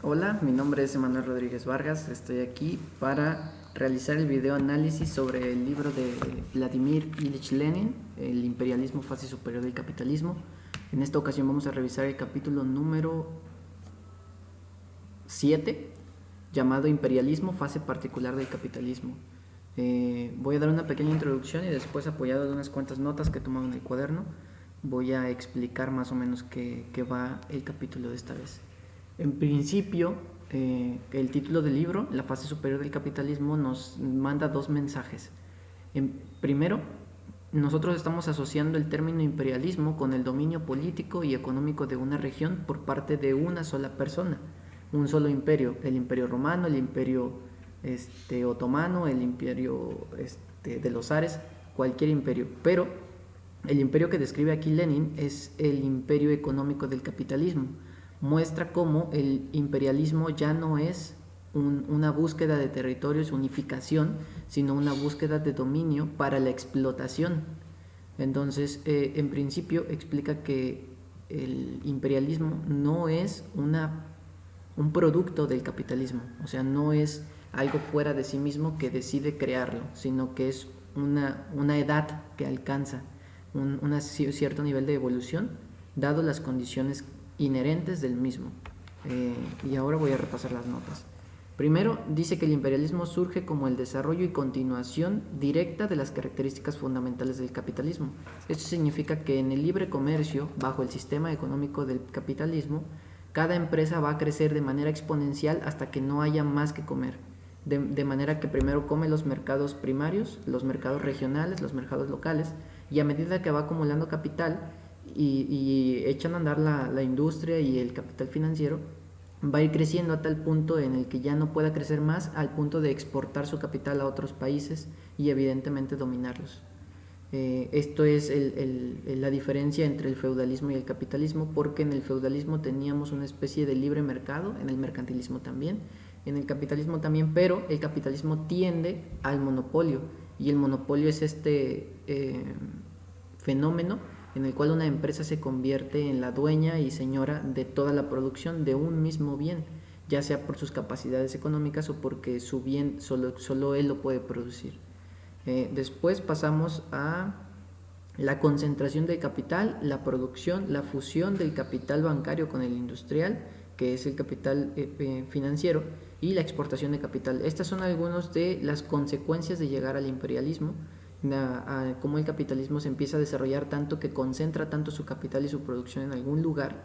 Hola, mi nombre es Emanuel Rodríguez Vargas. Estoy aquí para realizar el video análisis sobre el libro de Vladimir Ilich Lenin, El imperialismo, fase superior del capitalismo. En esta ocasión vamos a revisar el capítulo número 7, llamado Imperialismo, fase particular del capitalismo. Voy a dar una pequeña introducción y después, apoyado de unas cuantas notas que he tomado en el cuaderno, voy a explicar más o menos qué va el capítulo de esta vez. En principio, el título del libro, La fase superior del capitalismo, nos manda dos mensajes. Primero, nosotros estamos asociando el término imperialismo con el dominio político y económico de una región por parte de una sola persona, un solo imperio, el imperio romano, el imperio otomano, el imperio de los zares, cualquier imperio. Pero el imperio que describe aquí Lenin es el imperio económico del capitalismo. Muestra cómo el imperialismo ya no es una búsqueda de territorios, unificación, sino una búsqueda de dominio para la explotación. Entonces, en principio, explica que el imperialismo no es un producto del capitalismo, o sea, no es algo fuera de sí mismo que decide crearlo, sino que es una edad que alcanza un cierto nivel de evolución, dado las condiciones inherentes del mismo. Y ahora voy a repasar las notas. Primero, dice que el imperialismo surge como el desarrollo y continuación directa de las características fundamentales del capitalismo. Esto significa que en el libre comercio, bajo el sistema económico del capitalismo, cada empresa va a crecer de manera exponencial hasta que no haya más que comer. De manera que primero come los mercados primarios, los mercados regionales, los mercados locales, y a medida que va acumulando capital y echan a andar la industria y el capital financiero, va a ir creciendo a tal punto en el que ya no pueda crecer más, al punto de exportar su capital a otros países y evidentemente dominarlos. Esto es la diferencia entre el feudalismo y el capitalismo, porque en el feudalismo teníamos una especie de libre mercado, en el mercantilismo también, en el capitalismo también, pero el capitalismo tiende al monopolio, y el monopolio es fenómeno en el cual una empresa se convierte en la dueña y señora de toda la producción de un mismo bien, ya sea por sus capacidades económicas o porque su bien solo él lo puede producir. Después pasamos a la concentración del capital, la producción, la fusión del capital bancario con el industrial, que es el capital financiero, y la exportación de capital. Estas son algunas de las consecuencias de llegar al imperialismo, cómo el capitalismo se empieza a desarrollar tanto que concentra tanto su capital y su producción en algún lugar,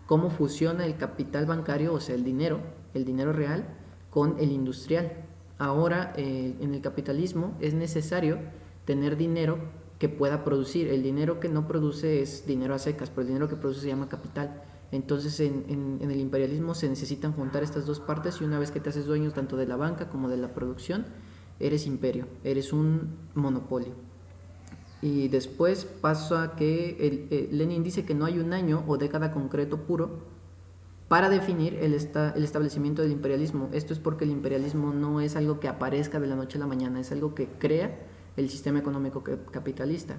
cómo fusiona el capital bancario, o sea, el dinero real, con el industrial. Ahora, en el capitalismo es necesario tener dinero que pueda producir. El dinero que no produce es dinero a secas, pero el dinero que produce se llama capital. Entonces, en el imperialismo se necesitan juntar estas dos partes, y una vez que te haces dueño tanto de la banca como de la producción, eres imperio, eres un monopolio. Y después paso a que Lenin dice que no hay un año o década concreto puro para definir el establecimiento del imperialismo. Esto es porque el imperialismo no es algo que aparezca de la noche a la mañana, es algo que crea el sistema económico capitalista.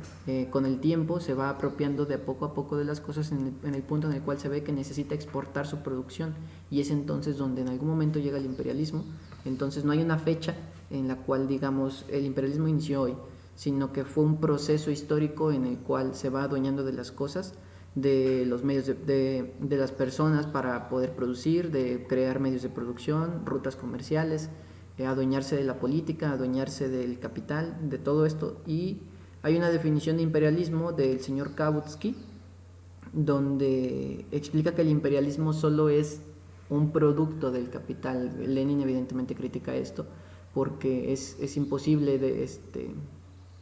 Con el tiempo se va apropiando de poco a poco de las cosas en el punto en el cual se ve que necesita exportar su producción, y es entonces donde en algún momento llega el imperialismo. Entonces no hay una fecha en la cual digamos el imperialismo inició hoy, sino que fue un proceso histórico en el cual se va adueñando de las cosas, de los medios de las personas para poder producir, de crear medios de producción, rutas comerciales, adueñarse de la política, adueñarse del capital, de todo esto. Y hay una definición de imperialismo del señor Kautsky, donde explica que el imperialismo solo es un producto del capital. Lenin evidentemente critica esto porque es imposible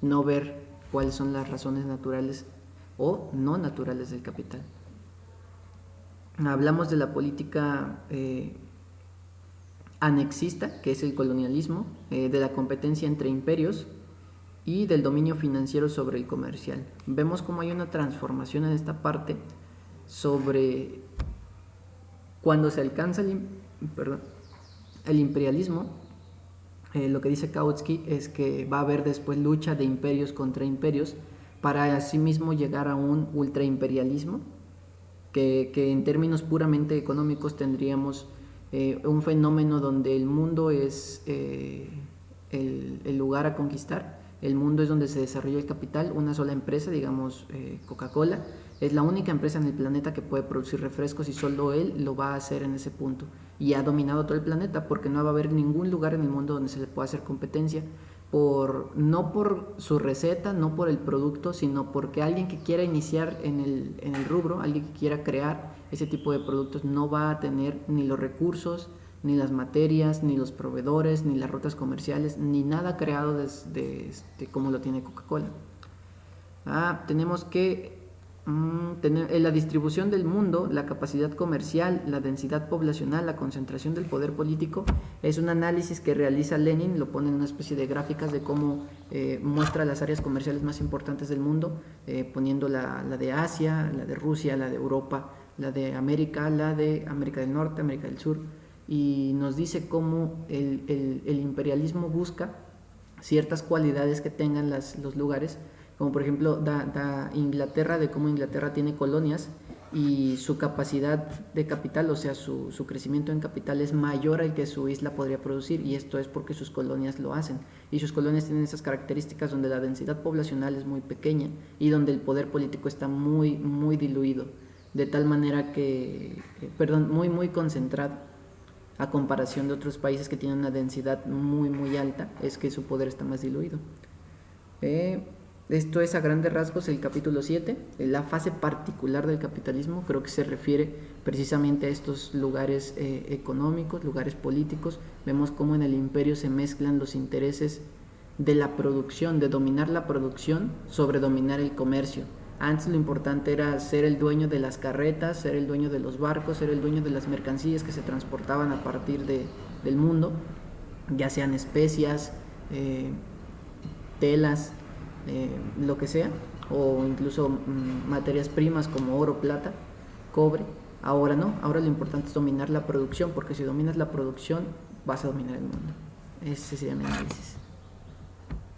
no ver cuáles son las razones naturales o no naturales del capital. Hablamos de la política anexista, que es el colonialismo, de la competencia entre imperios y del dominio financiero sobre el comercial. Vemos cómo hay una transformación en esta parte sobre cuando se alcanza el imperialismo. Lo que dice Kautsky es que va a haber después lucha de imperios contra imperios para asimismo llegar a un ultraimperialismo que en términos puramente económicos tendríamos un fenómeno donde el mundo es el lugar a conquistar, el mundo es donde se desarrolla el capital, una sola empresa, digamos Coca-Cola, es la única empresa en el planeta que puede producir refrescos y solo él lo va a hacer en ese punto. Y ha dominado todo el planeta porque no va a haber ningún lugar en el mundo donde se le pueda hacer competencia, no por su receta, no por el producto, sino porque alguien que quiera iniciar en el rubro, alguien que quiera crear ese tipo de productos, no va a tener ni los recursos, ni las materias, ni los proveedores, ni las rutas comerciales, ni nada creado como lo tiene Coca-Cola. Tenemos que tener la distribución del mundo, la capacidad comercial, la densidad poblacional, la concentración del poder político. Es un análisis que realiza Lenin, lo pone en una especie de gráficas de cómo muestra las áreas comerciales más importantes del mundo, poniendo la de Asia, la de Rusia, la de Europa, la de América, la de América del Norte, América del Sur, y nos dice cómo el imperialismo busca ciertas cualidades que tengan los lugares, como por ejemplo da Inglaterra, de cómo Inglaterra tiene colonias y su capacidad de capital, o sea, su crecimiento en capital es mayor al que su isla podría producir, y esto es porque sus colonias lo hacen, y sus colonias tienen esas características donde la densidad poblacional es muy pequeña y donde el poder político está muy, muy diluido, de tal manera que, muy, muy concentrado, a comparación de otros países que tienen una densidad muy, muy alta, es que su poder está más diluido. Esto es a grandes rasgos el capítulo 7, la fase particular del capitalismo. Creo que se refiere precisamente a estos lugares económicos, lugares políticos. Vemos cómo en el imperio se mezclan los intereses de la producción, de dominar la producción sobre dominar el comercio. Antes lo importante era ser el dueño de las carretas, ser el dueño de los barcos, ser el dueño de las mercancías que se transportaban a partir del mundo, ya sean especias, telas, lo que sea, o incluso materias primas como oro, plata, cobre. Ahora no, ahora lo importante es dominar la producción, porque si dominas la producción vas a dominar el mundo. Ese sería mi análisis.